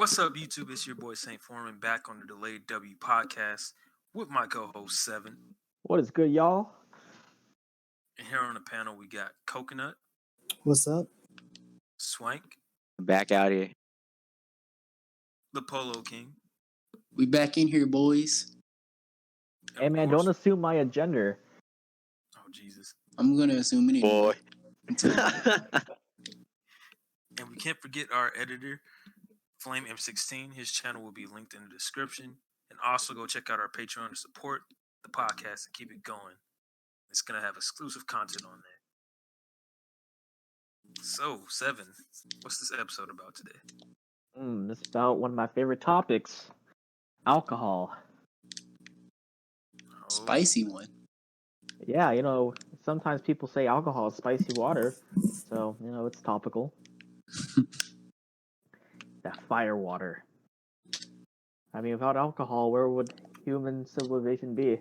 What's up, YouTube? It's your boy Saint Foreman back on the Delayed W podcast with my co-host 7. What is good, y'all? And here on the panel we got Coconut, What's up? Swank, Back out here. the Polo King. We back in here, boys. and Hey, of man, course- don't assume my gender. Oh, Jesus. I'm gonna assume anyway. Boy. And we can't forget our editor, Flame M16. His channel will be linked in the description. And also go check out our Patreon to support the podcast and keep it going. It's going to have exclusive content on there. So, 7, what's this episode about today? This is about one of my favorite topics, alcohol. Oh, Spicy one. Yeah, sometimes people say alcohol is spicy water, so, it's topical. That fire water. I mean, without alcohol, where would human civilization be?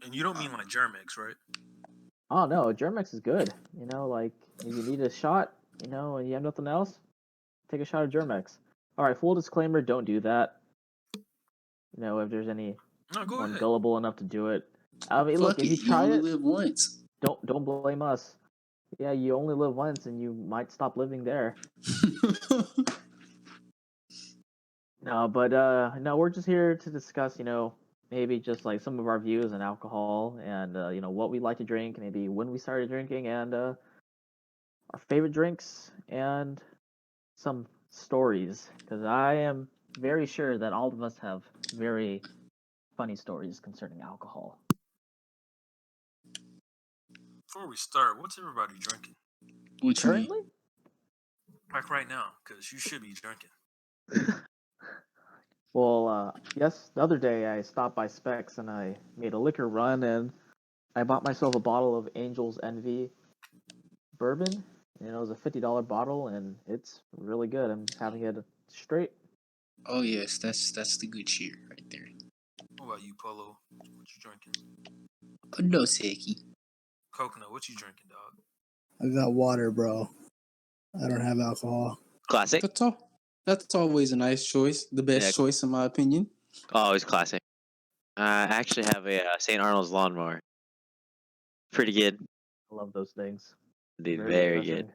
And you don't mean like Germex, right? Oh, no, Germex is good. Like, if you need a shot, and you have nothing else, take a shot of Germex. All right, full disclaimer, don't do that. If there's any No, go ahead. gullible enough to do it. I mean, look, Fuck if it, you try only it, live once. don't blame us. Yeah, you only live once, and you might stop living there. No, but no, we're just here to discuss, maybe just like some of our views on alcohol and what we like to drink, maybe when we started drinking, and our favorite drinks and some stories, because I am very sure that all of us have very funny stories concerning alcohol. Before we start, what's everybody drinking? What you mean? Currently, Like right now, because you should be drinking. well, yes, the other day I stopped by Specs and I made a liquor run and I bought myself a bottle of Angel's Envy bourbon. And it was a $50 bottle and it's really good. I'm just having it straight. Oh yes, that's the good cheer right there. What about you, Polo? What you drinking? A Dos Equis. Coconut, what you drinking, dog? I got water, bro. I don't have alcohol. Classic. That's always a nice choice. The best Yeah. choice, in my opinion. Always classic. I actually have a St. Arnold's lawnmower. Pretty good. I love those things. Dude, very refreshing. good.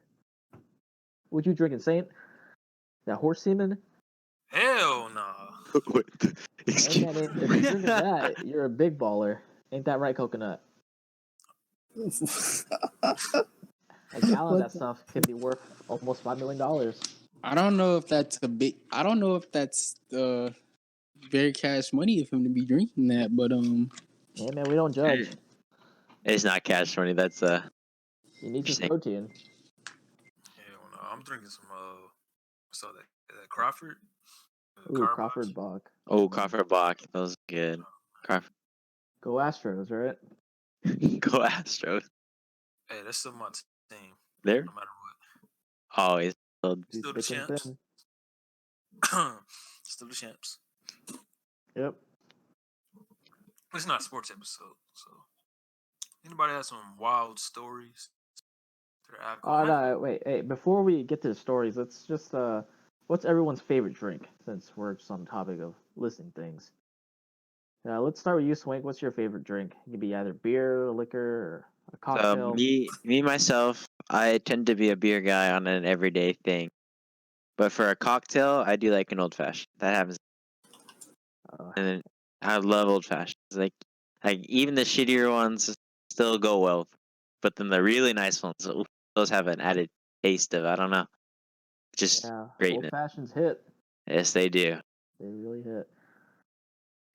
What you drinking, Saint? That horse semen? Hell nah. What the- Hey, Excuse man, if you're drinking that, you're a big baller. Ain't that right, Coconut? A gallon of that stuff could be worth almost $5 million. I don't know if that's very cash money of him to be drinking that, but Hey, man, we don't judge. It's not cash money. That's You need You're some saying- protein. Hell no. I'm drinking some so that Crawford. Ooh, Carbox. Crawford Buck. Crawford Block. Those are good. Crawford. Go Astros, right? Go Astros. Hey, that's still my team. There. No matter Always. what. Still the Thick and champs. thin. Still the champs. Yep. It's not a sports episode, so anybody has some wild stories? Their alcohol. Oh, no, wait, hey, before we get to the stories, let's just, what's everyone's favorite drink, since we're just on the topic of listing things? Let's start with you, Swank. What's your favorite drink? It could be either beer, liquor, or a cocktail. Me myself, I tend to be a beer guy on an everyday thing. But for a cocktail, I do like an old fashioned. That happens. Uh, And then I love old fashions. Like even the shittier ones still go well. But then the really nice ones, those have an added taste of, I don't know, just yeah, greatness. old fashions hit. Yes, they do. They really hit.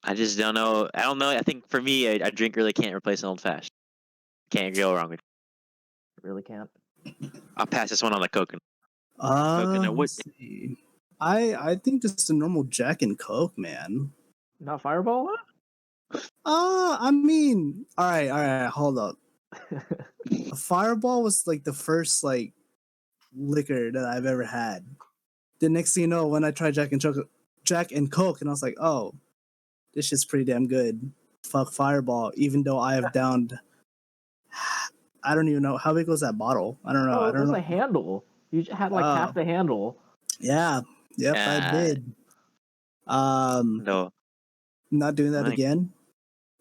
I just don't know. I don't know. I think for me, a drink really can't replace an old fashioned. Can't go wrong with it. Really can't. I'll pass this one on the coconut. Coconut, what- Let's see. I think just a normal Jack and Coke, man. Not Fireball? I mean, all right, hold up. A Fireball was like the first like liquor that I've ever had. The next thing you know, when I tried Jack and Coke, and I was like, oh, this shit's pretty damn good. Fuck Fireball, even though I have downed. I don't even know how big was that bottle. I don't know. Oh, I it don't was know. a handle. You had like half the handle. Yeah. Yep, I did. No. Not doing that Like- again.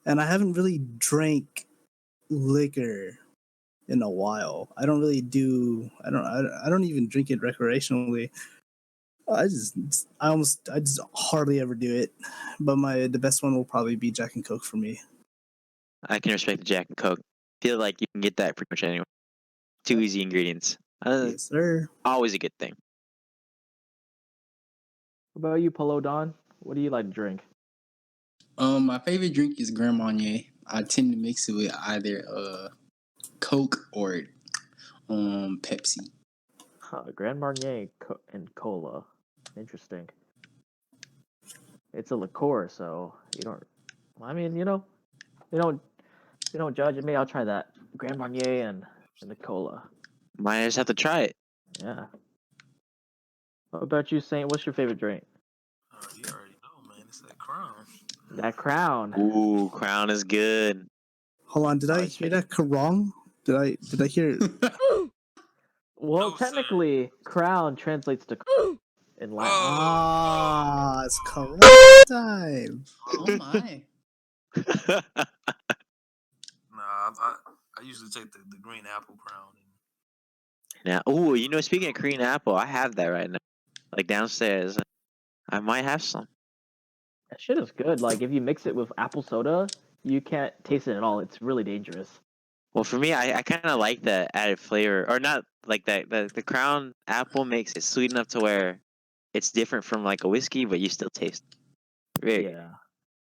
And I haven't really drank liquor in a while. I don't really do. I don't even drink it recreationally. I just hardly ever do it. But the best one will probably be Jack and Coke for me. I can respect the Jack and Coke. Feel like you can get that pretty much anywhere. Two easy ingredients. Yes, sir. Always a good thing. What about you, Polo Don? What do you like to drink? My favorite drink is Grand Marnier. I tend to mix it with either Coke or Pepsi. Grand Marnier and cola. Interesting. It's a liqueur, so you don't. I mean, you don't judge me. I'll try that Grand Marnier and the cola. Might just have to try it. Yeah. What about you, Saint? What's your favorite drink? You already know, man. It's that Crown. That Crown. Ooh, Crown is good. Hold on, did I it's hear that wrong? Did I hear? Well, No, sir. technically, Crown translates to in Latin. Ah, it's correct time. Oh my. Nah, I usually take the green apple Crown. Now, ooh, speaking of green apple, I have that right now. Like downstairs. I might have some. That shit is good. Like if you mix it with apple soda, you can't taste it at all. It's really dangerous. Well, for me, I kind of like the added flavor, or not like that. The Crown apple makes it sweet enough to where it's different from like a whiskey, but you still taste it. Very good. Yeah.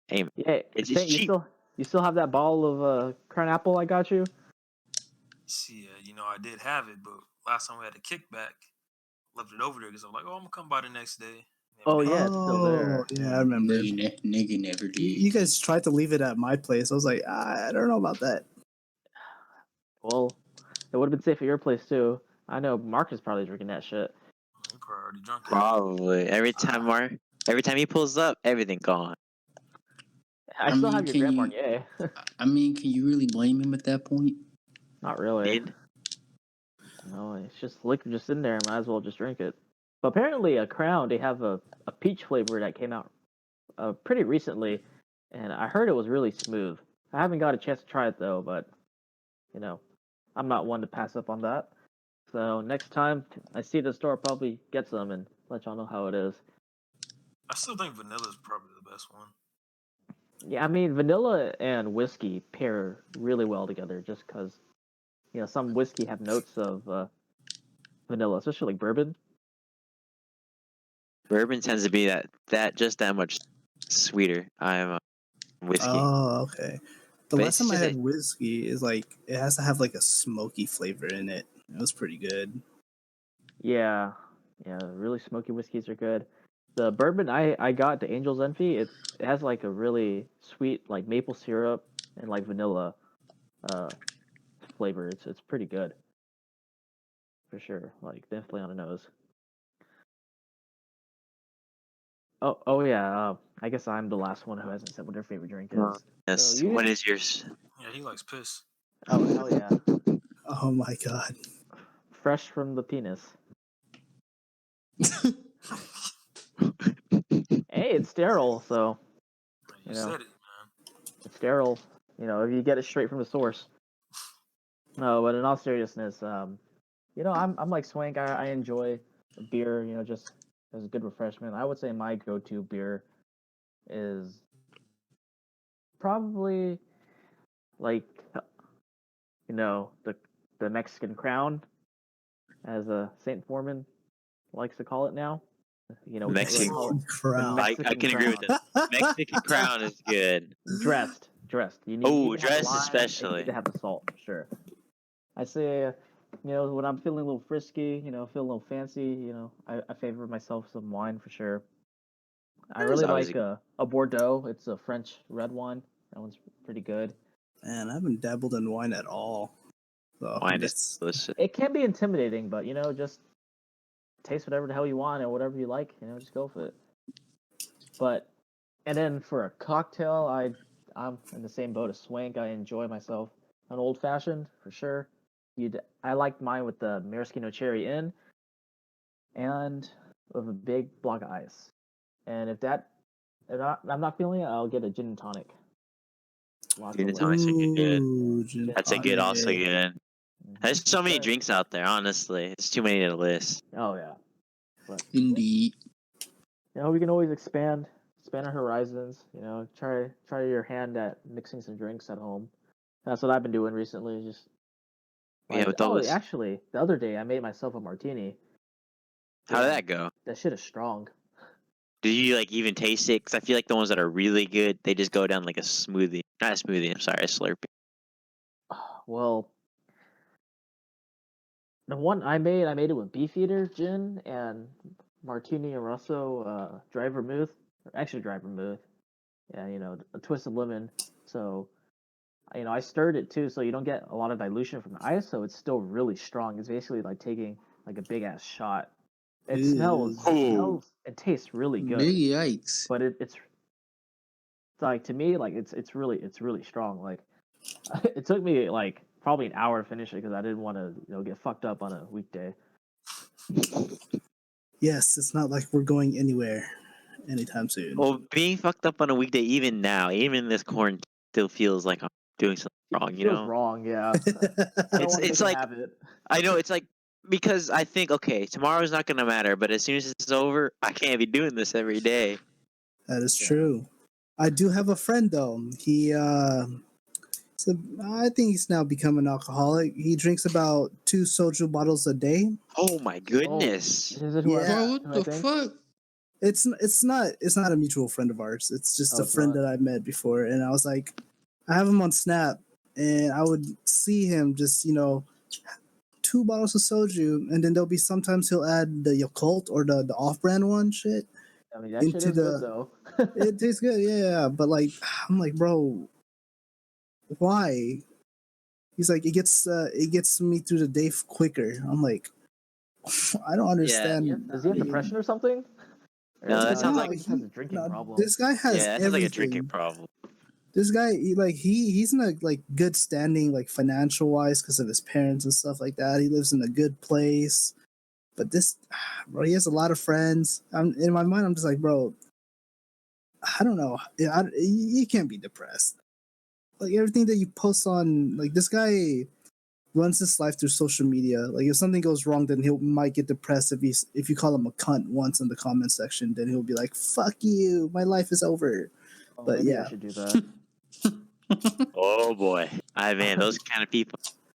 Hey, Yeah. it's Saint, cheap. you still have that bottle of Crown Apple I got you? See, I did have it, but last time we had a kickback, left it over there because I'm like, oh, I'm gonna come by the next day. Never Oh did. yeah, it's still there. Yeah, I remember. Nigga never did. You guys tried to leave it at my place. I was like, I don't know about that. Well, it would have been safe at your place too. I know Mark is probably drinking that shit. You probably already drunk it. Probably every time he pulls up, everything gone. I still have your Grand Marnier. I mean, can you really blame him at that point? Not really. Did? No, it's just liquor just in there. Might as well just drink it. But apparently, a Crown they have a peach flavor that came out pretty recently, and I heard it was really smooth. I haven't got a chance to try it though, but I'm not one to pass up on that. So next time I see it at the store, I'll probably get some and let y'all know how it is. I still think vanilla is probably the best one. Yeah, I mean vanilla and whiskey pair really well together, just because some whiskey have notes of vanilla, especially like bourbon. Bourbon tends to be that just that much sweeter. I'm whiskey, Oh, okay. The but last it's time I just had whiskey is like it has to have like a smoky flavor in it. It was pretty good. Yeah, really smoky whiskeys are good. The bourbon I got, the Angel's Envy, it has like a really sweet like maple syrup and like vanilla uh flavor. It's pretty good for sure. Like definitely on the nose. Oh yeah. I guess I'm the last one who hasn't said what their favorite drink is. yes. So you What is yours? Yeah, he likes piss. Oh hell yeah, Oh my god. fresh from the penis. Hey, it's sterile, so You you know said it, man. it's sterile. If you get it straight from the source. No, but in all seriousness, I'm like Swank. I enjoy beer. Just as a good refreshment. I would say my go-to beer is probably like the Mexican Crown, as a Saint Foreman likes to call it now. We can't really Mexican. call it the Crown. I Mexican can agree with Crown. that. Mexican Crown is good. Dressed. You need Oh, to have the dress lime and you especially. need to have the salt for sure. I say, when I'm feeling a little frisky, feel a little fancy, I favor myself some wine for sure. I There's really always like a Bordeaux. It's a French red wine. That one's pretty good. Man, I haven't dabbled in wine at all. So wine is that's delicious. It can be intimidating, but just taste whatever the hell you want and whatever you like. Just go for it. But and then for a cocktail, I'm in the same boat as Swank. I enjoy myself an old fashioned for sure. I like mine with the maraschino cherry in, and of a big block of ice. And if I'm not feeling it, I'll get a gin and tonic. Lots Gin of and lemon. tonic's a good. Ooh, gin Gin That's a good, also tonic. good. There's so many drinks out there. Honestly, it's too many to list. Oh yeah, but Indeed. we can always expand our horizons. Try your hand at mixing some drinks at home. That's what I've been doing recently. Just Yeah, with all this. actually, the other day I made myself a martini. How did Yeah, that go? that shit is strong. Did you like even taste it? Because I feel like the ones that are really good, they just go down like a smoothie. Not a smoothie. I'm sorry, a Slurpee. Well, the one I made it with Beefeater gin and martini and Rosso dry vermouth, or actually dry vermouth. Yeah, a twist of lemon. So, I stirred it too, so you don't get a lot of dilution from the ice. So it's still really strong. It's basically like taking like a big ass shot. It Ew. smells, it tastes really good, Big yikes. but it's like to me like it's really strong. Like it took me like probably an hour to finish it because I didn't want to get fucked up on a weekday. Yes, it's not like we're going anywhere anytime soon. Well, being fucked up on a weekday, even now, even in this quarantine, still feels like I'm doing something wrong. It You feels know, wrong, yeah. I don't want to it's make a like habit. I know it's like because I think okay, tomorrow's not gonna matter, but as soon as it's over, I can't be doing this every day. That is Yeah. true. I do have a friend though. So I think he's now become an alcoholic. He drinks about 2 soju bottles a day. Oh my goodness! Is it Yeah. Bro, what who I the think? fuck? It's not a mutual friend of ours. It's just Oh, a it's friend not? that I met before, and I was like, I have him on Snap, and I would see him just 2 bottles of soju, and then there'll be sometimes he'll add the Yakult or the off-brand one shit I mean, that shit into is good the. though. It tastes good, yeah, but like I'm like, bro, why? He's like, it gets me through the day quicker. I'm like, I don't understand. Does he have depression or something? No, that It sounds No, like he just has a drinking problem. this guy has yeah, that sounds like a drinking everything. problem. This guy, he's in a like good standing, like financial wise, because of his parents and stuff like that. He lives in a good place, but this, bro, he has a lot of friends. In my mind, I'm just like, bro, I don't know. You can't be depressed. Like everything that you post on, like this guy runs his life through social media. Like if something goes wrong, then he might get depressed if you call him a cunt once in the comment section. Then he'll be like, "Fuck you, my life is over." Oh, But maybe I yeah, should do that. Oh boy, man, those kind of people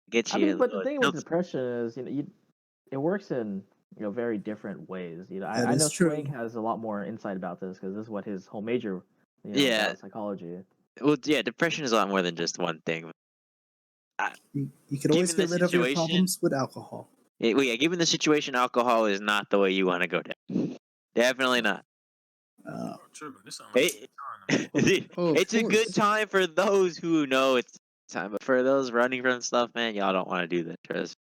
get I you. mean, but the thing with They'll- depression is, it works in very different ways. that I is know Swank true. has a lot more insight about this because this is what his whole major, yeah, about psychology. well, yeah, depression is a lot more than just one thing. You could always Given the get rid of your situation, problems with alcohol. well, yeah, given the situation, alcohol is not the way you want to go down. Definitely not. Uh, Oh, tripping. This sounds like It, a good time to me. Oh, of it's a good course. time for those who know it's time, but for those running from stuff, man, y'all don't want to do that. Trust.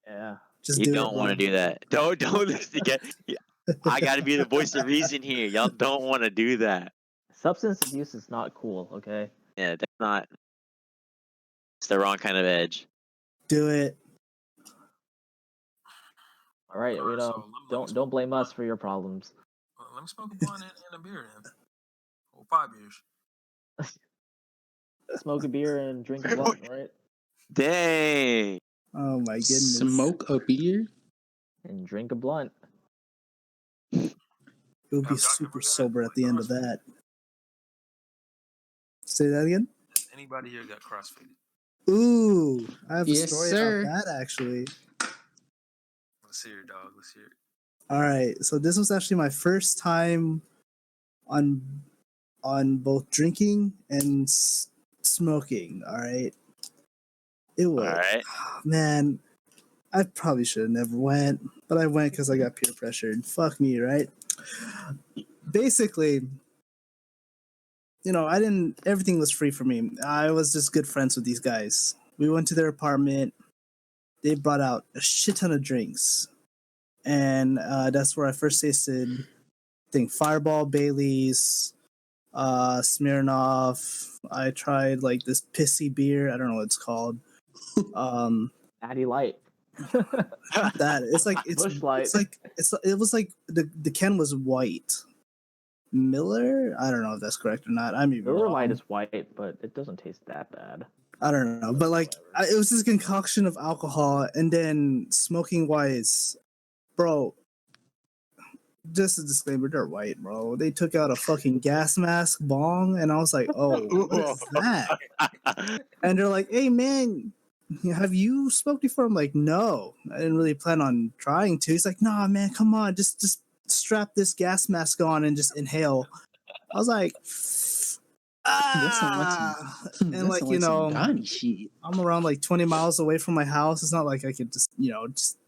Yeah. just You do it, don't want to bro. do that. Don't listen. I got to be the voice of reason here. Y'all don't want to do that. Substance abuse is not cool. Okay. Yeah, that's not. It's the wrong kind of edge. Do it. All right. All right, so let me Don't smoke a blame blunt. us for your problems. Let me smoke a blunt and a beer then. Or 5 beers. Smoke a beer and drink a blunt, right? Dang. Oh my goodness. Smoke a beer? And drink a blunt. You'll be Have y'all super ever got sober at the end of crossfaded? that. Say that again. Has anybody here got crossfaded? Ooh, I have a Yes, story about sir. that actually. Let's hear it, dog. Let's hear it. All right, so this was actually my first time on both drinking and smoking. All right, it All was right. man. I probably should have never went, but I went because I got peer pressured. Fuck me, right? Basically, I didn't. Everything was free for me. I was just good friends with these guys. We went to their apartment. They brought out a shit ton of drinks, and that's where I first tasted, I think, Fireball, Bailey's, Smirnoff. I tried like this pissy beer. I don't know what it's called. Natty Light. That it's like Bush Light. it was like the can was white. Miller? I don't know if that's correct or not. I mean, Miller Lite is white, but it doesn't taste that bad. I don't know, but like it was this concoction of alcohol, and then smoking wise, bro. Just a disclaimer, they're white, bro. They took out a fucking gas mask bong, and I was like, oh, what is that? And they're like, hey, man, have you smoked before? I'm like, no, I didn't really plan on trying to. He's like, nah, man, come on, just strap this gas mask on and just inhale. I was like, That sounds like some. and That like sounds you like some know, Donnie shit. I'm around like 20 miles away from my house. It's not like I could just just.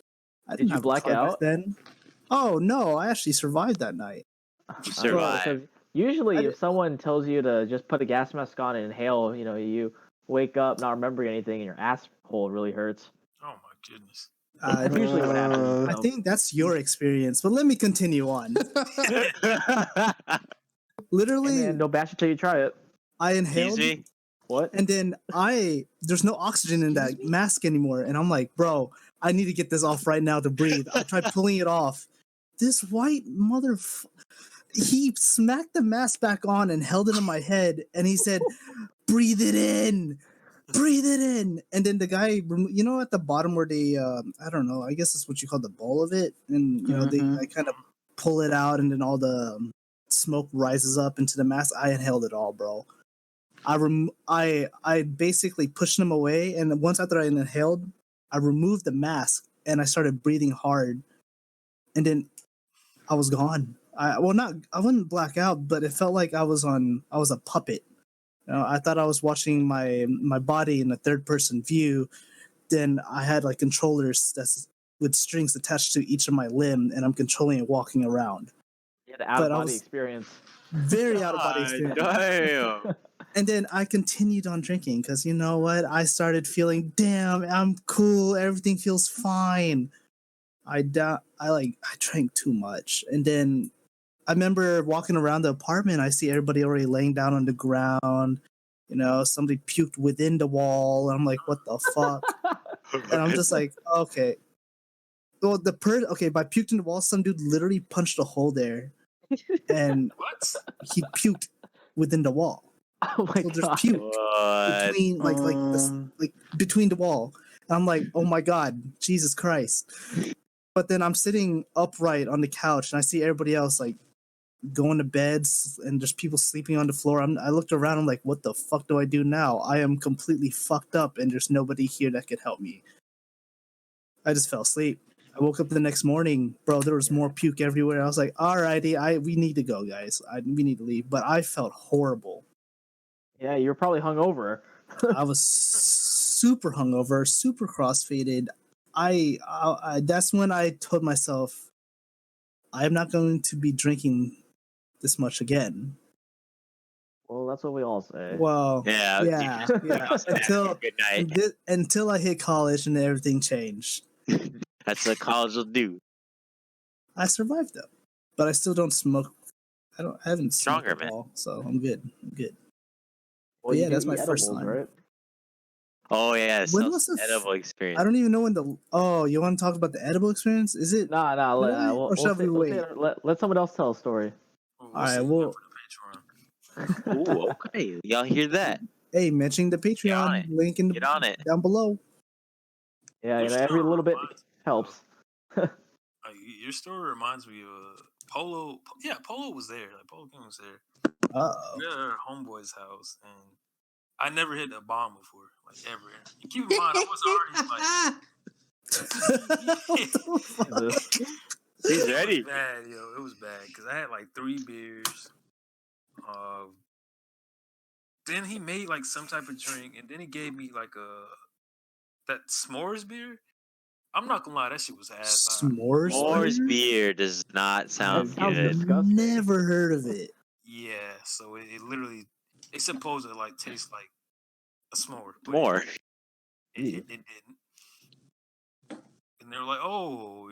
I Did didn't you have a black car back out? then. Oh no, I actually survived that night. Survive. Because usually, I if did- someone tells you to just put a gas mask on and inhale, you wake up not remembering anything, and your asshole really hurts. Oh my goodness. I, That's usually what happens. I think that's your experience, but let me continue on. Hey Literally, man, don't bash it till you try it. I Excuse inhaled, me? What? and then there's no oxygen in that mask anymore, and I'm like, bro, I need to get this off right now to breathe. I tried pulling it off. This white he smacked the mask back on and held it on my head, and he said, breathe it in. Breathe it in. And then the guy, at the bottom where they, I don't know, I guess that's what you call the bowl of it. And, they Mhm. like, kind of pull it out, and then all the smoke rises up into the mask. I inhaled it all, bro. I basically pushed him away. And once after I inhaled, I removed the mask and I started breathing hard. And then I was gone. I wouldn't black out, but it felt like I was a puppet. I thought I was watching my body in a third person view. Then I had like controllers that's with strings attached to each of my limb, and I'm controlling it walking around. You had an out But of I body was experience. very out of body experience. Damn. And then I continued on drinking because you know what? I started feeling, damn, I'm cool. Everything feels fine. I drank too much, and then I remember walking around the apartment. I see everybody already laying down on the ground. Somebody puked within the wall. I'm like, what the fuck? And I'm just like, okay. Well, okay, by puked in the wall, some dude literally punched a hole there, and What? he puked within the wall. Oh my So there's god. puke What? between between the wall. And I'm like, oh my god, Jesus Christ. But then I'm sitting upright on the couch, and I see everybody else like going to beds, and there's people sleeping on the floor. I looked around. I'm like, what the fuck do I do now? I am completely fucked up, and there's nobody here that could help me. I just fell asleep. I woke up the next morning, bro. There was more puke everywhere. I was like, alrighty, we need to go, guys. We need to leave. But I felt horrible. Yeah, you were probably hungover. I was super hungover, super crossfaded. That's when I told myself, I'm not going to be drinking this much again. Well, that's what we all say. Well, Yeah. yeah. Good night. Until I hit college and everything changed. That's what college will do. I survived though, but I still don't smoke. I haven't smoked Stronger, at man. all, so I'm good. Well, But yeah, you do that's my eat first edibles, time. right? Oh yeah, When so was the edible experience. I don't even know when the. Oh, you want to talk about the edible experience? Is it? Nah, Or we'll shall we let's wait? let someone else tell a story. We'll All right, save that well, for the Patreon. Ooh, okay. Y'all hear that? hey, mentioning the Get on Patreon it. link Get on it. down below. Yeah, Your every story little bit reminds me helps. your story reminds me of Polo. Yeah, Polo was there. Like Polo King was there. Uh-oh. We were at our homeboy's house, and I never hit a bomb before, like ever. And keep in mind, I was already like, What the fuck? Jesus. He's it ready. was bad, yo. It was bad because I had like 3 beers. Then he made like some type of drink, and then he gave me like that s'mores beer. I'm not gonna lie, that shit was ass. S'mores Moore's beer? beer does not sound sounds good. disgusting. Never heard of it. Yeah, so it literally it's supposed to like taste like a s'more, but More. it didn't. And they were like, "Oh,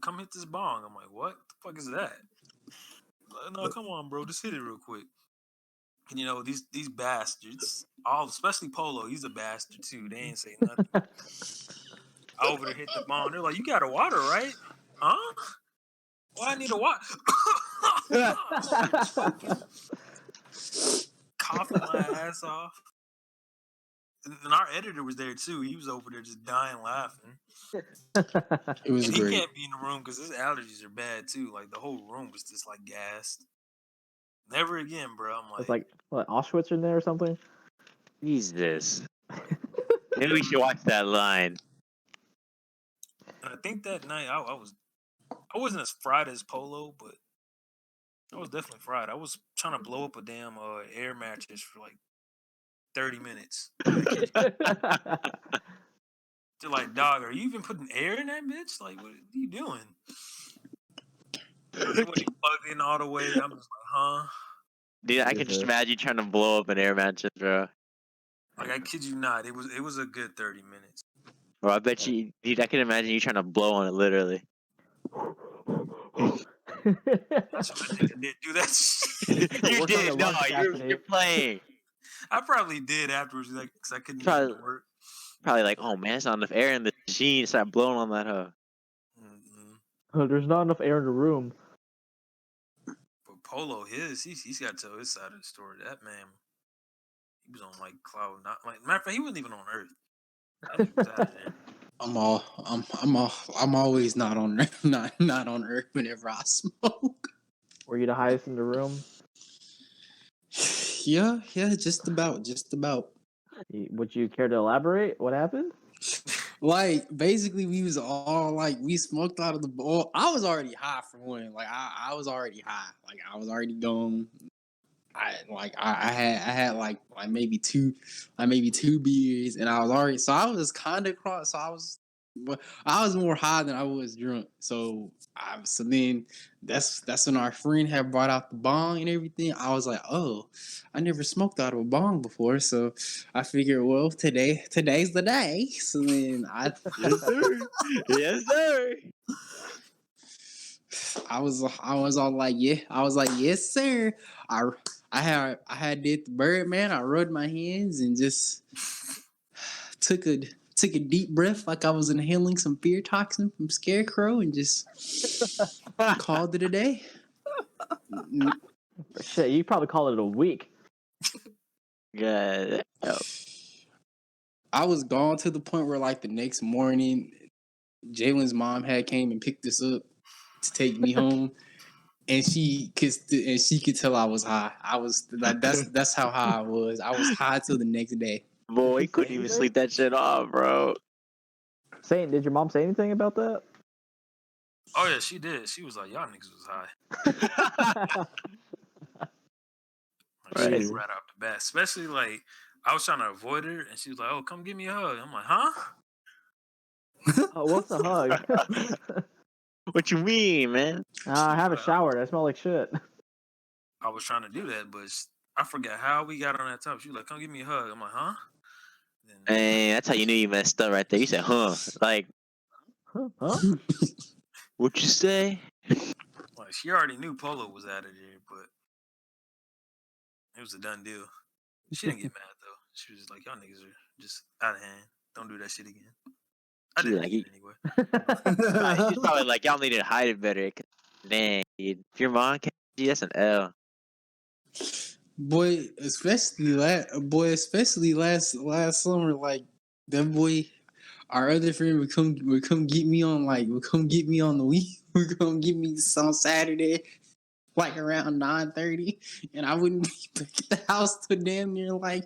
come hit this bong." I'm like, "What the fuck is that?" Like, no, come on, bro, just hit it real quick. And these bastards, all especially Polo, he's a bastard too. They ain't say nothing. I over there hit the bong. They're like, "You got a water, right? Huh? Well, I need a water." I'm over there choking, coughing my ass off. And our editor was there too. He was over there just dying laughing. It was And he great. can't be in the room because his allergies are bad too. Like the whole room was just like gassed. Never again, bro. I'm It's like, like what, Auschwitz in there or something. Jesus. Maybe we should watch that line. and I think that night I wasn't as fried as Polo, but I was definitely fried. I was trying to blow up a damn air mattress for like 30 minutes. They're like, "Dog, are you even putting air in that bitch? Like, what are you doing?" It wasn't plugged in all the way. I'm just like, huh? Dude, I can just imagine you trying to blow up an air mattress, bro. Like, I kid you not, it was a good 30 minutes. Or I bet you, dude, I can imagine you trying to blow on it, literally. Actually, I think I did do that shit. You Work on your did, no, lung capacity. you're playing. I probably did afterwards, like, because I couldn't Probably- get it to work. Probably like, oh man, there's not enough air in the machine. Start blowing on that hoe. Mm-mm. There's not enough air in the room. But Polo, he's got to tell his side of the story. That man, he was on like cloud nine. Like, matter of fact, he wasn't even on Earth. That nigga was out of there. I'm always not on not on Earth whenever I smoke. Were you the highest in the room? Yeah, just about. Would you care to elaborate? What happened? Like basically, we was all like we smoked out of the bowl. I was already high for one. Like I was already high. Like I was already gone. I had like maybe two beers, and I was already I was kind of cross. So I was more high than I was drunk. So then that's when our friend had brought out the bong and everything. I was like, oh, I never smoked out of a bong before, so I figured, well, today's the day. So then Yes, sir. Yes, sir. I was all like, yeah. I was like, yes, sir. I had did the Birdman. I rubbed my hands and just took a deep breath like I was inhaling some fear toxin from Scarecrow and just called it a day. Shit, you probably call it a week. Good. Oh, I was gone to the point where like the next morning, Jalen's mom had came and picked us up to take me home. And she could tell I was high. I was like, that's how high I was. I was high till the next day. boy, he couldn't even sleep that shit off, bro. Did your mom say anything about that? Oh yeah, she did. She was like, "Y'all niggas was high." Like, she Right. knew right off the bat. Especially like I was trying to avoid her, and she was like, "Oh, come give me a hug." I'm like, "Huh?" Oh, what's a hug? What you mean, man? I haven't showered. I smell like shit. I was trying to do that, but I forgot how we got on that topic. She was like, "Come give me a hug." I'm like, "Huh?" Then, And that's how you knew you messed up right there. You said, huh? Like, Huh? what you say? like she already knew Polo was out of there, but it was a done deal. She didn't get mad though. She was just like, "Y'all niggas are just out of hand. Don't do that shit again." I She did like, it anyway. she's probably like, y'all need to hide it better. 'Cause, dang, dude. If your mom can't see, that's an L. Boy, especially last summer, like that boy, our other friend would come get me on the week. Would come get me on Saturday, like around 9:30, and I wouldn't be back at the house till damn near like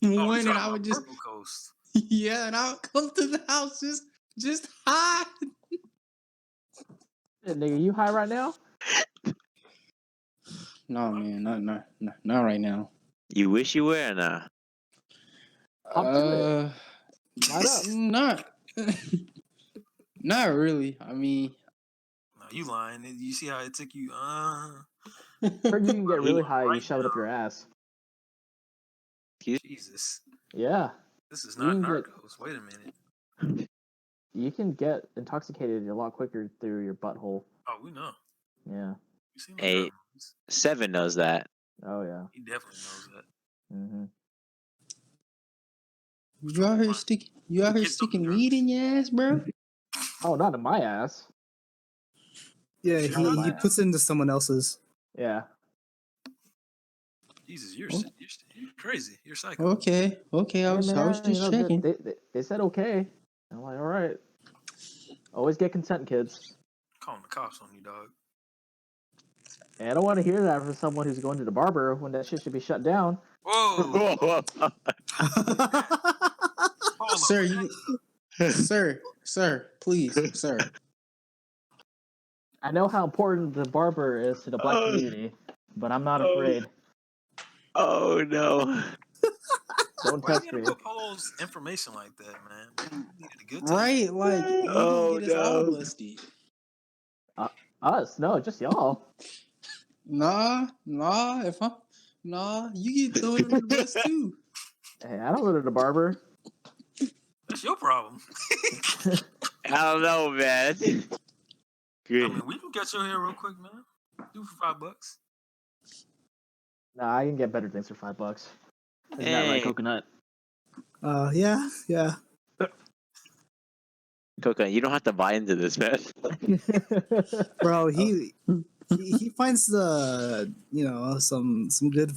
Oh, you one, talking and I about would just Purple Coast? yeah, and I would come to the house just high. Hey, nigga, you high right now? No man, not right now. You wish you were, nah. Up to it. Light up. Not really. I mean, No, you lying. You see how it took you? Heard you can get really high. You Right shove it up now. your ass. Jesus, Yeah, this is You not can get- Narcos. Wait a minute. you can get intoxicated a lot quicker through your butthole. Oh, we know. Yeah. You seen Hey. the movies. 7 knows that. Oh yeah. He definitely knows that. Mm-hmm. You out here sticking? You out here Kids don't do sticking weed drugs. in your ass, bro? Oh, not in my ass. Yeah, Sure. Not in he my puts ass. it into someone else's. Yeah. Jesus, Oh, you're crazy. You're psycho. okay, okay. I Hey was man, you just know checking. they said okay. I'm like, all right. Always get consent, kids. Calling the cops on you, dog. And I don't want to hear that from someone who's going to the barber when that shit should be shut down. Whoa! Hold Sir, on, man. sir, please, sir. I know how important the barber is to the black community, but I'm not Oh, afraid. oh no. Don't Why you test gotta me. propose information like that, man? Like, you needed a good time. Right, like you gonna Oh get us all no. busted. Us? No, just y'all. Nah, you get thrown under the bus too. Hey, I don't go to the barber. That's your problem. I don't know, man. I Good. mean, we can get you here real quick, man. Do it for $5. Nah, I can get better things for $5. Isn't that right, Hey, Coconut? Yeah, yeah. Coconut, you don't have to buy into this, man. Bro, Oh, he finds the some good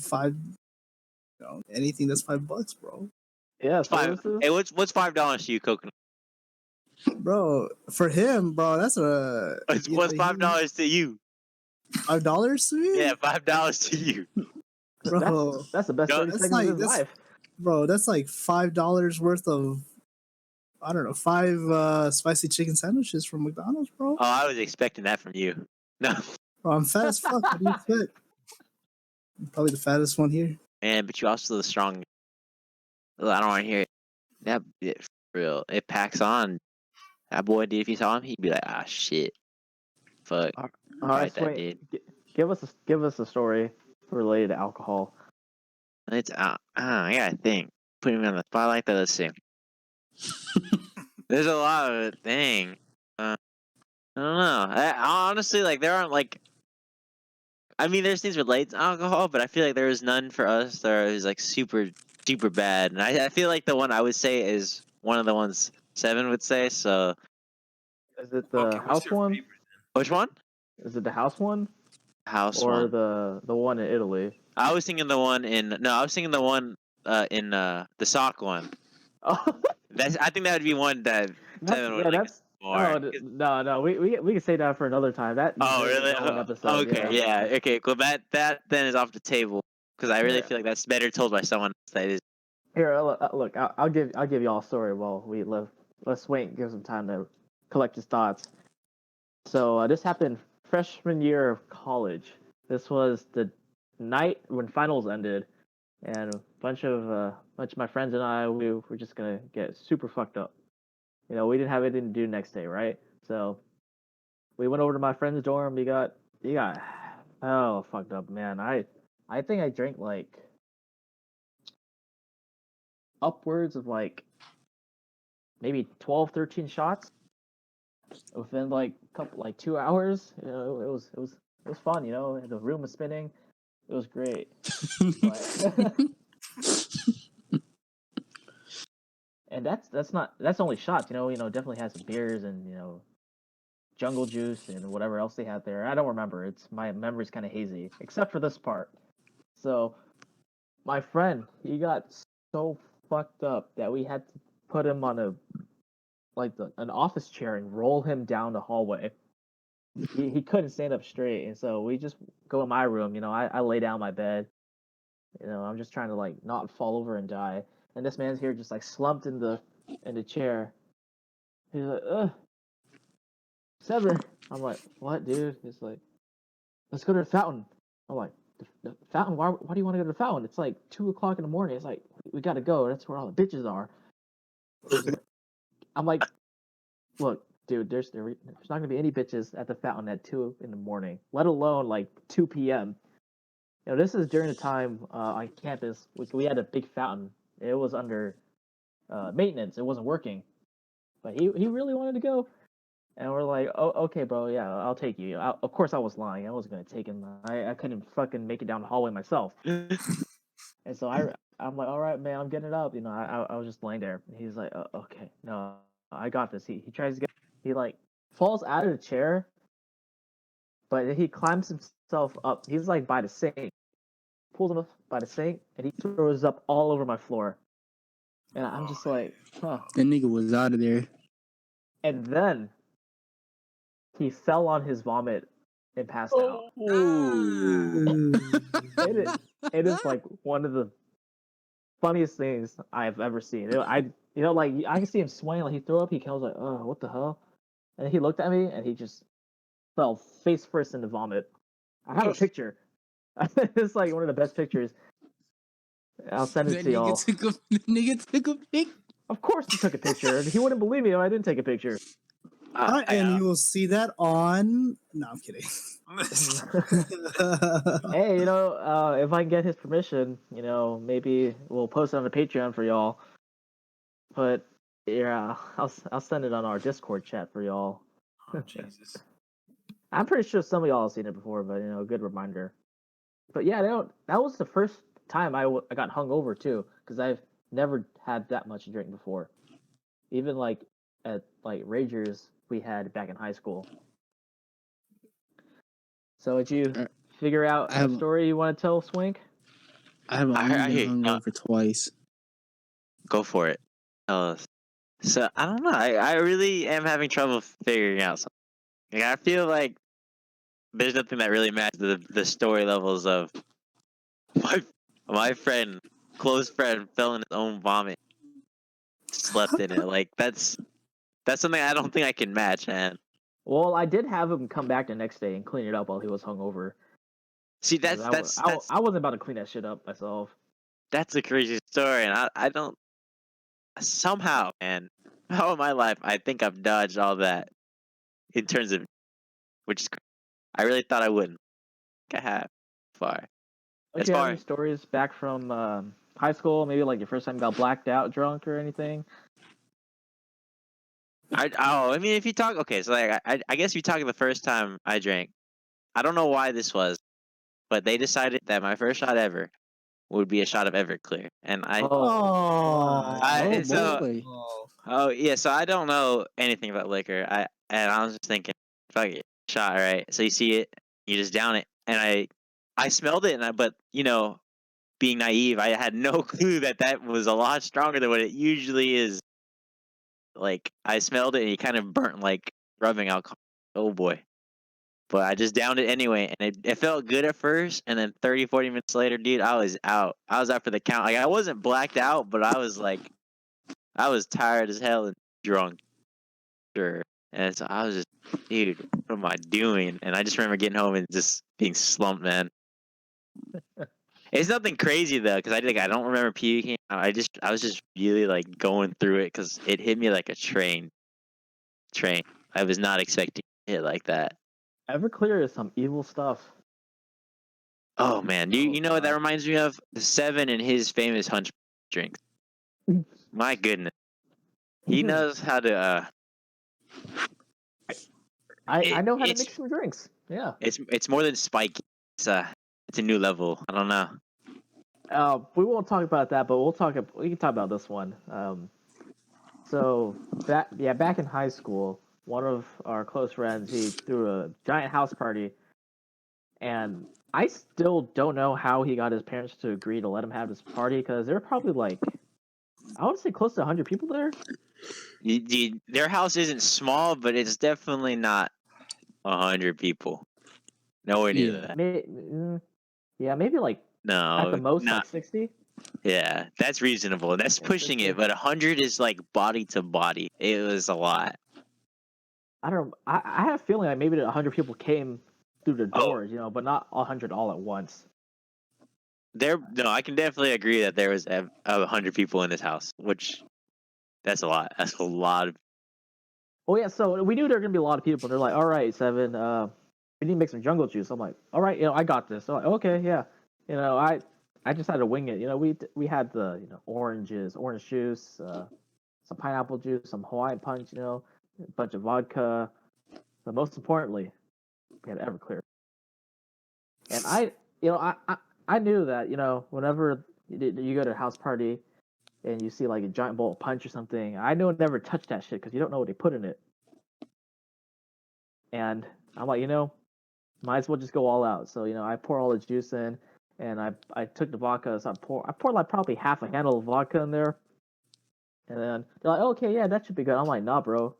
anything that's $5, bro. yeah, Five. services. Hey, what's $5 to you, Coconut? Bro, for him, bro, that's What's $5 to you? $5 to Yeah, me, $5 to you. bro. That's the best No, 30 seconds of his life. That's like $5 worth of, I don't know, 5 spicy chicken sandwiches from McDonald's, bro. Oh, I was expecting that from you. No, Bro, I'm fat as fuck. What do you expect? I'm probably the fattest one here. man, but you also the strong. I don't want to hear it. That it, for real. It packs on. That boy, dude, if you saw him, he'd be like, ah, shit. Fuck. All right, Fight that Sway, dude. give us a story related to alcohol. It's, I gotta think. Putting me on the spotlight, but let's see. There's a lot of thing. I don't know. Honestly, like, there aren't, like, I mean, there's things related to alcohol, but I feel like there is none for us that is, like, super, super bad. And I feel like the one I would say is one of the ones Seven would say, so. Is it Okay, the what's house your one? favorite? Which one? Is it the house one House or one. the one in Italy? I was thinking the one in, no, I was thinking the one in the sock one. Oh, I think that would be one that Seven would like more. no. We can say that for another time. That Oh, deserves really? its own episode. Okay, Yeah. yeah. Okay, cool. That then is off the table because I really Yeah. feel like that's better told by someone else. That is. Here, look. I'll give y'all a story while we live. Let's wait and give some time to collect his thoughts. So this happened freshman year of college. This was the night when finals ended, and a bunch of my friends and I we were just gonna get super fucked up. You know, we didn't have anything to do next day, right? So we went over to my friend's dorm. He got oh fucked up, man. I think I drank like upwards of like maybe 12, 13 shots within like couple like 2 hours. You know, it was fun. You know, the room was spinning. It was great. But and that's only shots. You know, definitely had some beers and jungle juice and whatever else they had there. I don't remember. It's my memory's kind of hazy, except for this part. So my friend, he got so fucked up that we had to put him on an office chair and roll him down the hallway. He couldn't stand up straight, and so we just go in my room. You know, I lay down my bed. You know, I'm just trying to like not fall over and die. And this man's here just like slumped in the chair. He's like, ugh, Sever. I'm like, what, dude? He's like, let's go to the fountain. I'm like, the fountain? Why do you want to go to the fountain? It's like 2 o'clock in the morning. It's like, we gotta go. That's where all the bitches are. I'm like, look, dude, there's not gonna be any bitches at the fountain at 2 in the morning, let alone like 2 p.m. You know, this is during the time on campus we had a big fountain. It was under maintenance. It wasn't working, but he really wanted to go. And we're like, oh, okay, bro, yeah, I'll take you. Of course, I was lying. I wasn't gonna take him. I couldn't fucking make it down the hallway myself. And so I'm like, all right, man, I'm getting it up. You know, I was just laying there. He's like, okay, no, I got this. He tries to get, he like falls out of the chair, but he climbs himself up. He's like by the sink, pulls him up by the sink, and he throws up all over my floor. And I'm just like, huh. That nigga was out of there. And then he fell on his vomit and passed out. It is like one of the funniest things I've ever seen. Like I can see him swaying, like he threw up. He was like, "Oh, what the hell?" And he looked at me, and he just fell face first into vomit. I have a picture. It's like one of the best pictures. I'll send it That to y'all. nigga took a pic. Of course, he took a picture. He wouldn't believe me if I didn't take a picture. And you will see that on. No, I'm kidding. Hey, if I can get his permission, maybe we'll post it on the Patreon for y'all. But yeah, I'll send it on our Discord chat for y'all. Oh, Jesus. I'm pretty sure some of y'all have seen it before, but good reminder. But yeah, that was the first time I got hungover too, because I've never had that much to drink before. Even like at like Ragers we had back in high school. So did you figure out a story you want to tell, Swink? I have only I been hear you. hungover twice. Go for it. Tell us. So I don't know. I really am having trouble figuring out something. Like, I feel like there's nothing that really matches the story levels of my friend, close friend, fell in his own vomit, slept in it. Like that's something I don't think I can match, man. Well, I did have him come back the next day and clean it up while he was hungover. See, 'Cause I wasn't about to clean that shit up myself. that's a crazy story, and I don't somehow, man. How in my life I think I've dodged all that in terms of which is I really thought I wouldn't. I have far. Don't As you have far any stories back from high school? Maybe like your first time you got blacked out drunk or anything? I mean, if you talk, okay, so like I guess if you talk the first time I drank, I don't know why this was, but they decided that my first shot ever would be a shot of Everclear, and Oh, I so boy. oh yeah, so I don't know anything about liquor. I was just thinking, fuck it, shot, right? So you see it, you just down it, and I smelled it, but being naive, I had no clue that was a lot stronger than what it usually is. Like I smelled it, and it kind of burnt like rubbing alcohol. Oh boy. But I just downed it anyway, and it felt good at first, and then 30, 40 minutes later, dude, I was out. I was out for the count. Like I wasn't blacked out, but I was I was tired as hell and drunk. Sure. And so I was just, dude, what am I doing? And I just remember getting home and just being slumped, man. It's nothing crazy though, because I don't remember puking. I was just really like going through it because it hit me like a train. I was not expecting it to hit like that. Everclear is some evil stuff. Oh man, you know what that God. reminds me of? The Seven and his famous hunch drinks. My goodness, he knows how to. I know how to It's make some drinks. Yeah. it's more than spiky. It's a new level. I don't know. We won't talk about that, but we can talk about this one. So back in high school, one of our close friends, he threw a giant house party, and I still don't know how he got his parents to agree to let him have this party because there were probably like, I would say close to 100 people there. Their house isn't small, but it's definitely not 100 people. Nowhere near Yeah. that. Yeah, maybe like at the No, most not. like 60. Yeah, that's reasonable. That's Yeah, pushing 60. it, but 100 is like body to body. It was a lot. I don't know. I have a feeling like maybe 100 people came through the Oh, doors, but not 100 all at once. no, I can definitely agree that there was 100 people in this house, which that's a lot. That's a lot of. Oh yeah, so we knew there were gonna be a lot of people. They're like, "All right, Seven, we need to make some jungle juice." I'm like, "All right, I got this." So like, okay, yeah, I just had to wing it. We had the orange juice, some pineapple juice, some Hawaiian punch, a bunch of vodka, but most importantly, we had Everclear. And I knew that whenever You go to a house party and you see like a giant bowl of punch or something. I know never touch that shit because you don't know what they put in it. And I'm like, might as well just go all out. So I pour all the juice in, and I took the vodka. So I poured like probably half a handle of vodka in there, and then they're like, okay, yeah, that should be good. I'm like, nah, bro,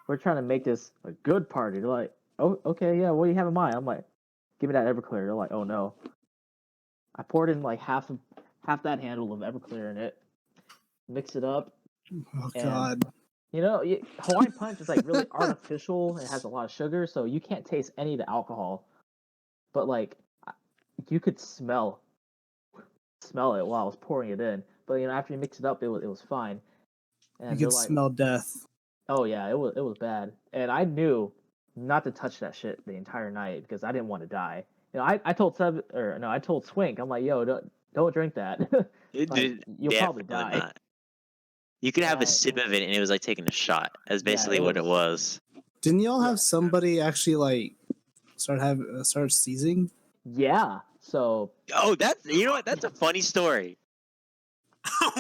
we're trying to make this a good party. They're like, oh, okay, yeah, what do you have in mind? I'm like, give me that Everclear. They're like, oh no. I poured in like half that handle of Everclear in it, mix it up, Oh and God. Hawaiian Punch is like really artificial. It has a lot of sugar, so you can't taste any of the alcohol. But like, you could smell it while I was pouring it in. But after you mix it up, it was fine. You And they're could like, smell death. oh yeah, it was bad. And I knew not to touch that shit the entire night because I didn't want to die. I told I told Swink, I'm like, yo, don't drink that. It Like, did you'll probably definitely die. not. You could have a Yeah, sip of it, and it was like taking a shot. That's yeah, basically what it was. Didn't y'all yeah, have somebody actually like start seizing? yeah. So Oh, you know what? That's a funny story.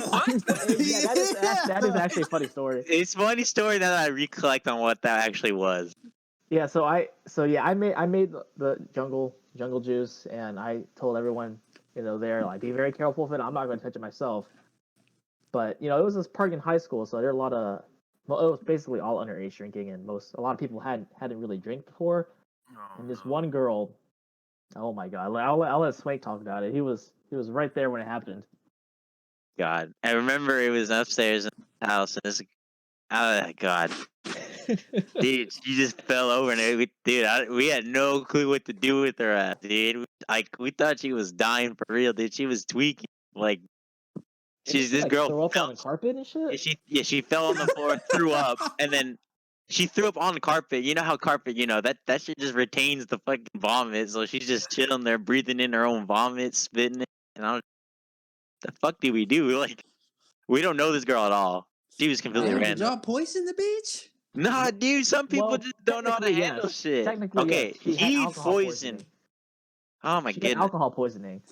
What? yeah, that is actually a funny story. It's a funny story now that I recollect on what that actually was. Yeah, I made the jungle juice, and I told everyone there, like, be very careful with it. I'm not going to touch it myself. But it was this park in high school, so there are a lot of, well, it was basically all underage drinking, and a lot of people hadn't really drank before. Oh, And this no. one girl, oh my god, I'll let Swank talk about it. He was right there when it happened. God, I remember it was upstairs in the house, and it's oh God, dude, she just fell over, and we had no clue what to do with her ass, dude. Like we thought she was dying for real, dude. She was tweaking, like Didn't she this like girl throw up on fell. the carpet and Yeah, shit? she fell on the floor, threw up, and then she threw up on the carpet. You know how carpet, that shit just retains the fucking vomit. So she's just chilling there, breathing in her own vomit, spitting it. And the fuck do we do? Like, we don't know this girl at all. She was completely Damn, did random. y'all poison the bitch? Nah, dude, some people Well, just don't know how to technically handle yes. shit. Technically yes. Okay, She had he alcohol poisoned. poisoning. Oh my She had goodness. alcohol poisoning.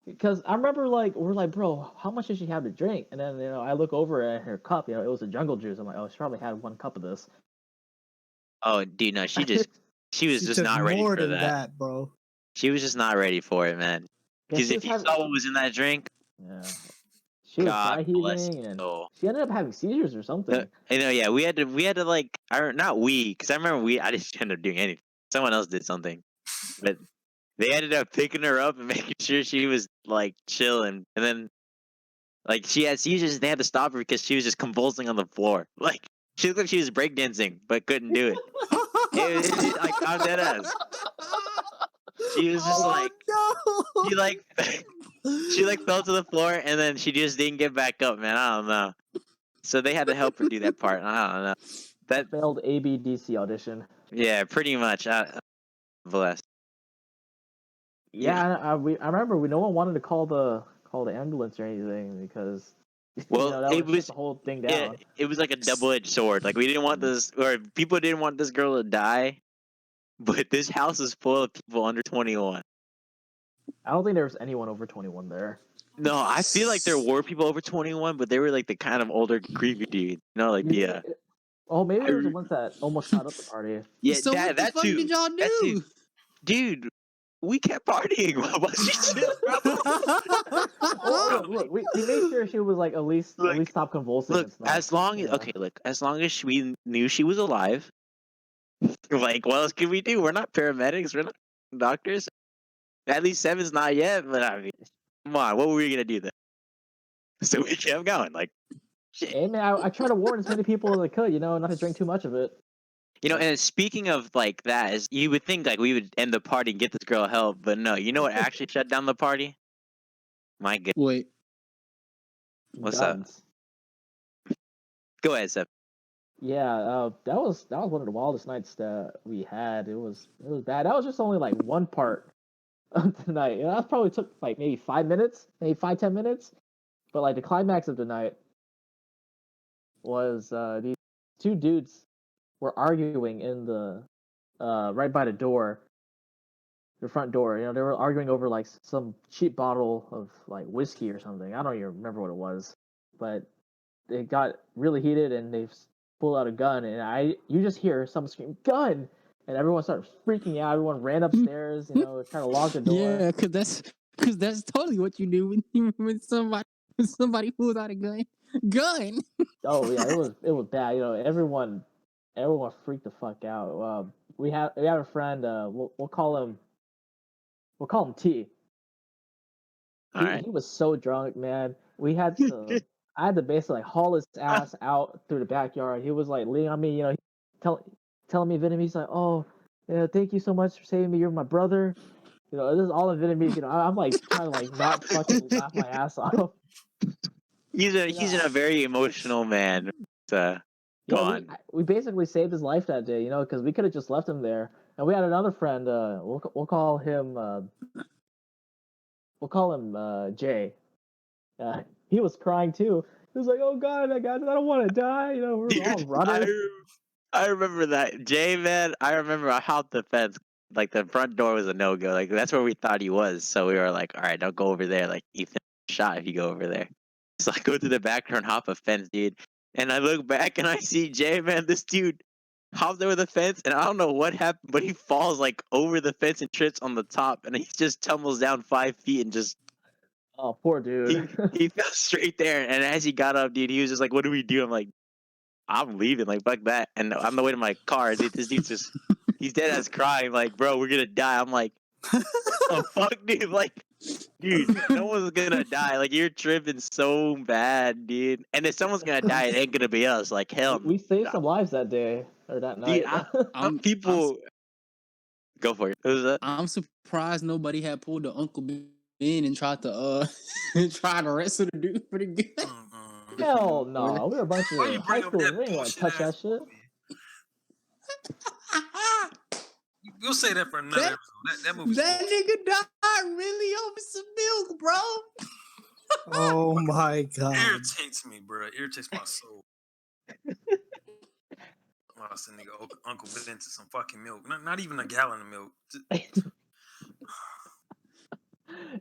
Because I remember, like, we're like, bro, how much did she have to drink? And then I look over at her cup. It was a jungle juice. I'm like, oh, she probably had one cup of this. Oh, dude, no, she was She just took not ready more for than that. that, bro. She was just not ready for it, man. Yeah, Because she if was you having. saw what was in that drink, Yeah, she was God dry bless heaving, his and soul. she ended up having seizures or something. I know, yeah, we had to like, not we, because I remember I didn't end up doing anything. Someone else did something, but they ended up picking her up and making sure she was like chilling, and then like she had seizures. They had to stop her because she was just convulsing on the floor. Like she looked like she was breakdancing, but couldn't do it. Like I'm dead ass. She was just Oh like no! she like she like fell to the floor and then she just didn't get back up, man. I don't know. So they had to help her do that part. I don't know. A That failed ABDC audition. Yeah, pretty much. Bless. Yeah. Yeah, I remember no one wanted to call the ambulance or anything because Well, that would shut the whole thing down. it was like a double-edged sword. Like we didn't want this, or people didn't want this girl to die, but this house is full of people under 21. I don't think there was anyone over 21 there. No, I feel like there were people over 21, but they were like the kind of older creepy dude. Like You the think? Oh, maybe I it was the re- ones that almost shot up the party. yeah, So what the that fuck too. did y'all That too. do? Dude, we kept partying. Was she chill, bro? Oh, look, we made sure she was like at least Look, stop convulsing look. and stuff. As long as we knew she was alive, like, what else can we do? We're not paramedics. We're not doctors. At least seven's not yet, but I mean, come on, what were we gonna do then? So we kept going, like shit. Hey man, I try to warn as many people as I could, not to drink too much of it. And speaking of like that, is you would think like we would end the party and get this girl help, but no. You know what actually shut down the party? My God, Wait, what's up? Guns. Go ahead, Seth. Yeah, that was one of the wildest nights that we had. It was bad. That was just only like one part of the night. That probably took like maybe 5 minutes, maybe 5-10 minutes. But like the climax of the night was these two dudes were arguing in the right by the door. the front door. You know, they were arguing over like some cheap bottle of like whiskey or something. I don't even remember what it was, but it got really heated and they pulled out a gun, and you just hear someone scream gun, and everyone started freaking out. Everyone ran upstairs, you know, trying to lock the door. Yeah, because that's totally what you do when somebody pulls out a gun. Oh yeah, it was bad. You know, everyone freaked the fuck out. We have a friend. We'll call him T. All He right. he was so drunk, man. I had to basically like haul his ass out through the backyard. He was like leaning on me, you know, tell, telling me Vietnamese like, "Oh, yeah, thank you so much for saving me. You're my brother." You know, this is all in Vietnamese. You know, I'm like trying to like not fucking laugh my ass off. He's You a very emotional man. yeah, Gone. we basically saved his life that day. You know, because we could have just left him there. And we had another friend. We'll call him Jay. He was crying too. He was like, "Oh God, I don't want to die." You know, we're all Dude, running. I remember that. Jay, man, I remember I hopped the fence. Like, the front door was a no-go. Like, that's where we thought he was. So we were like, all right, don't go over there. Like, Ethan shot if you go over there. So I go to the back door and hop a fence, dude. And I look back and I see Jay, man, this dude hopped over the fence. And I don't know what happened, but he falls, like, over the fence and trips on the top. And he just tumbles down 5 feet and just Oh, poor dude. he fell straight there. And as he got up, dude, he was just like, what do we do? I'm like, I'm leaving, like, fuck that. And on the way to my car, dude, this dude's just, he's dead ass crying, like, bro, we're gonna die. I'm like, oh, fuck, dude, like, dude, no one's gonna die. Like, you're tripping so bad, dude. And if someone's gonna die, it ain't gonna be us. Like, hell, We saved some lives that day or that dude, night. some I'm people, go for it. What was that? I'm surprised nobody had pulled the Uncle Ben and tried to try to wrestle the dude for the gun. Hell no, we were a bunch Why you of high bring up schoolers. that We ain't gonna bullshit touch ass that shit. movie? We'll say that for another That- episode. That movie's That bullshit. nigga died really over some milk, bro. Oh my god. Irritates me, bro. Irritates my soul. Lost a nigga Uncle Ben to some fucking milk. Not even a gallon of milk.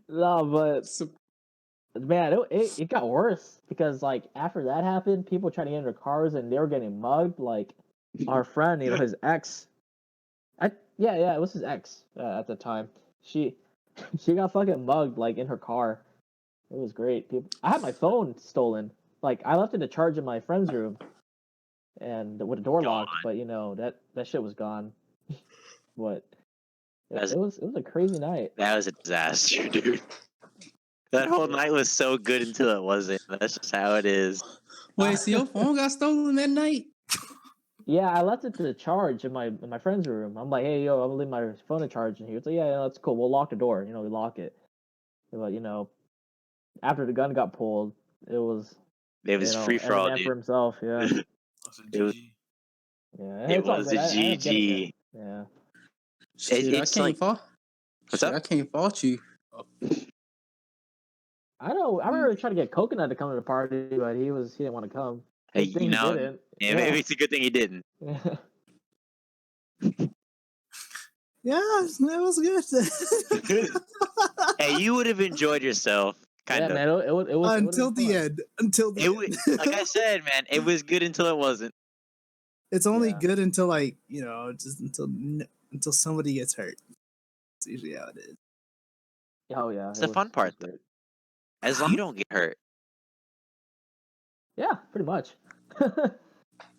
No, but So, man, it got worse because like after that happened, people tried to get in their cars and they were getting mugged. Like our friend, you know, his ex. Yeah, it was his ex at the time. She she got fucking mugged like in her car. It was great. I had my phone stolen. Like I left it to charge in my friend's room, and with the door Gone. locked. But you know that shit was gone. But That's- it was a crazy night. That was a disaster, dude. That whole night was so good until it wasn't. That's just how it is. wait, so your phone got stolen that night? Yeah, I left it to charge in my friend's room. I'm like, hey yo, I'm gonna leave my phone to charge in here. It's like, yeah, that's cool. We'll lock the door. You know, we lock it. But you know, after the gun got pulled, it was It was free for all, Eminem dude. for himself. Yeah, That's a It was, GG. yeah. it It's all was good. a I ended up getting it. GG. Yeah. Shit, I It's can't like, fault. what's Shit, up? I can't fault you. I know. I remember trying to get Coconut to come to the party, but he didn't want to come. Hey, Good thing he didn't. yeah, maybe it's a good thing he didn't. Yeah. Yeah, it was good. Hey, you would have enjoyed yourself, kind Yeah, of. man. It was Until the fun. end. Until the It end. was, like I said, man, it was good until it wasn't. It's only Yeah. good until like just until somebody gets hurt. That's usually how it is. Oh yeah. It's it the was- fun part, it was great. as long as you don't get hurt. Yeah, pretty much.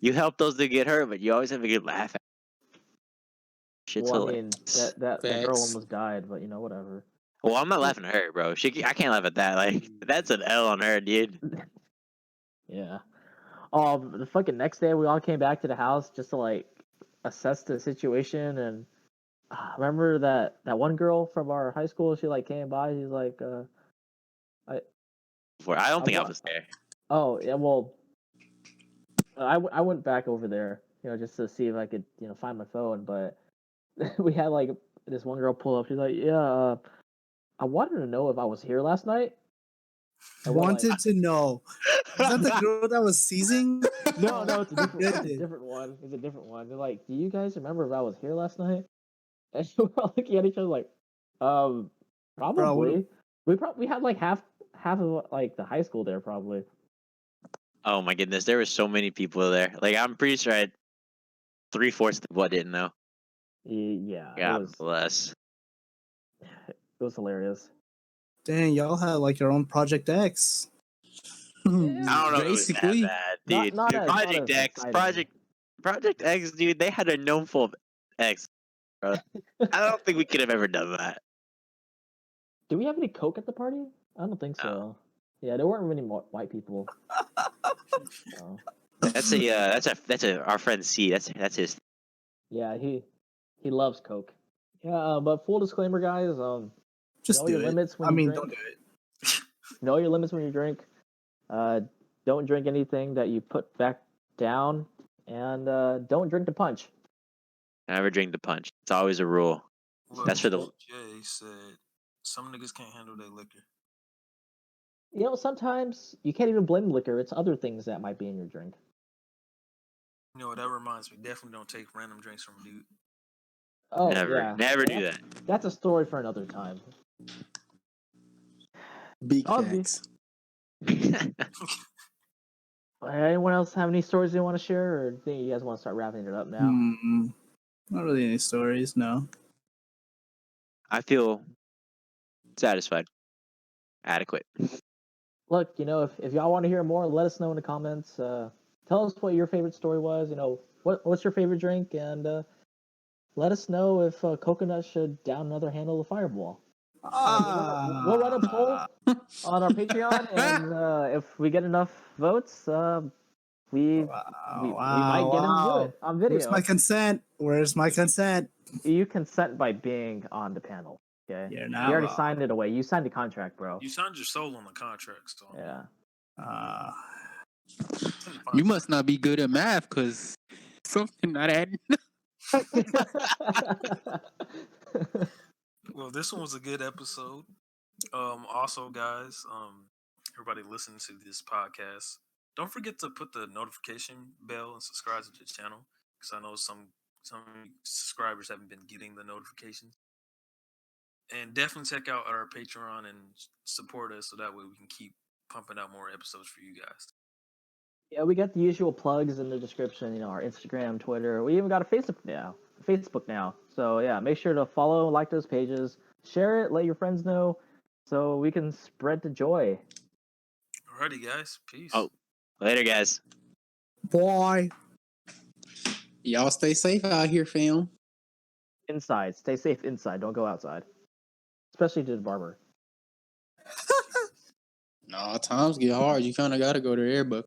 You help those that get hurt, but you always have a good laugh at shit's Well, I hilarious. mean, that girl Facts. almost died, but you know, whatever. Well, I'm not laughing at her, bro. I can't laugh at that. Like, that's an L on her, dude. Yeah. Oh, the fucking next day, we all came back to the house just to like assess the situation. And remember that one girl from our high school? She like came by. She's like, I don't think I wa- was there. "Oh yeah, well, I went back over there, you know, just to see if I could, you know, find my phone." But we had like this one girl pull up. She's like, "Yeah, I wanted to know if I was here last night." And we're like, Wanted to know. Is that the girl that was seizing? no, it's a different, Goodness. one. It's a different one. They're like, "Do you guys remember if I was here last night?" And we're all looking at each other like, Um, Bro, probably. We had like half of like the high school there probably. Oh my goodness, there were so many people there. Like I'm pretty sure I had 3/4 of what didn't know. Yeah, God bless. it was hilarious. dang, y'all had like your own Project X. I don't know if it was that Basically, bad, Not dude. not Dude, as not Project as X, exciting. Project X, dude. They had a gnome full of X. Bro. I don't think we could have ever done that. Do we have any coke at the party? I don't think so. Yeah, there weren't many white people. So, That's a our friend C. That's his. yeah, he loves coke. Yeah, but full disclaimer, guys. Just Know do your it. limits when I you mean, drink. don't do it. Know your limits when you drink. Don't drink anything that you put back down, and don't drink the punch. Never drink the punch. It's always a rule. Look, That's for the. Jay said some niggas can't handle their liquor. You know, sometimes you can't even blame liquor. It's other things that might be in your drink. You know, that reminds me. Definitely don't take random drinks from a dude. Oh Never, yeah, never do that. That's a story for another time. big I'll be. facts. Anyone else have any stories they want to share, or think you guys want to start wrapping it up now? Not really any stories, no. I feel satisfied, adequate. Look, you know, if y'all want to hear more, let us know in the comments. Tell us what your favorite story was. You know, what's your favorite drink, and let us know if coconut should down another handle of Fireball. We'll run a poll on our Patreon, and if we get enough votes, we might get him to do it on Where's my video. consent? Where's my consent? You consent by being on the panel. Okay, You're you not already wrong. signed it away. You signed the contract, bro. You signed your soul on the contract, so Yeah. You must not be good at math, cause something not adding. Well, this one was a good episode. Also, guys, everybody listening to this podcast, don't forget to put the notification bell and subscribe to the channel because I know some subscribers haven't been getting the notifications. And definitely check out our Patreon and support us so that way we can keep pumping out more episodes for you guys. Yeah, we got the usual plugs in the description. You know, our Instagram, Twitter. We even got a Facebook now. So yeah, make sure to follow, like those pages, share it, let your friends know, so we can spread the joy. Alrighty, guys. Peace. Oh, later, guys. Boy. Y'all stay safe out here, fam. Inside, stay safe inside. Don't go outside, especially to the barber. No, times get hard. You kind of got to go to there, but